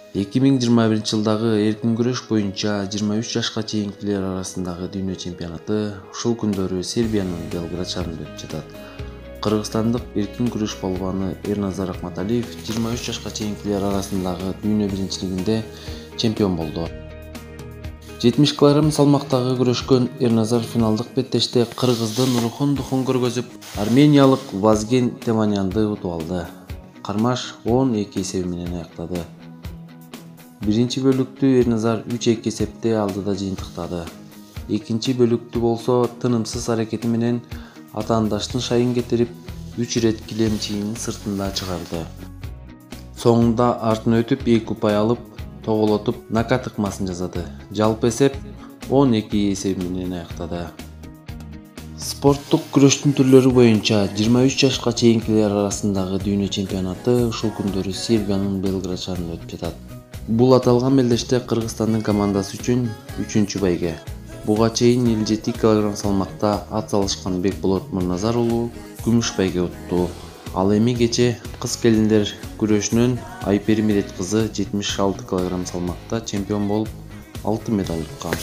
2021-жылдагы эркин күрөш боюнча 23 жашка чейинкилер арасындагы дүйнө чемпионаты ушул күндөрү Сербиянын Белград шаарында өтүп жатат. Кыргызстандык эркин күрөш балбаны Эрназар Акматалиев 23 жашка чейинкилер арасындагы дүйнө биринчилигинде чемпион болду. 70 кг салмактагы күрөшкөн Эрназар финалдык беттеште кыргыздын Рухон Духун көргөзүп, армениялык Вазген Теманянды утуп алды. Кармаш 12 эсеби менен аяктады. Биринчи бөлүктү Эрназар 3-2 эсепте алдыда жыйынтыктады. Экинчи бөлүктү болсо тынымсыз аракети менен атаандаштын шайын кетирип 3 ирет килем чийинин сыртында чыгарды. Соңунда артына өтүп 2 упай алып, тоголотуп нокаут ыкмасын жасады. Жалпы эсеп 12 эсеби менен аяктады. Спорттук күрөштүн түрлөрү боюнча 23 жашка чейинкилер арасындагы дүйнө чемпионаты ушул күндөрү Сербиянын Белград шаарында өтүп жатат. Бул аталган белдеште Кыргызстандын командасы үчүн 3-чү байге. Буга чейин 57 кг салмакта ат салышкан Бекболот Мырназар уулу күмүш байге утту. Ал эми кече кыз келиндер күрөшүнөн Айпери Медет кызы 76 кг салмакта чемпион болуп 6 медаль уткан.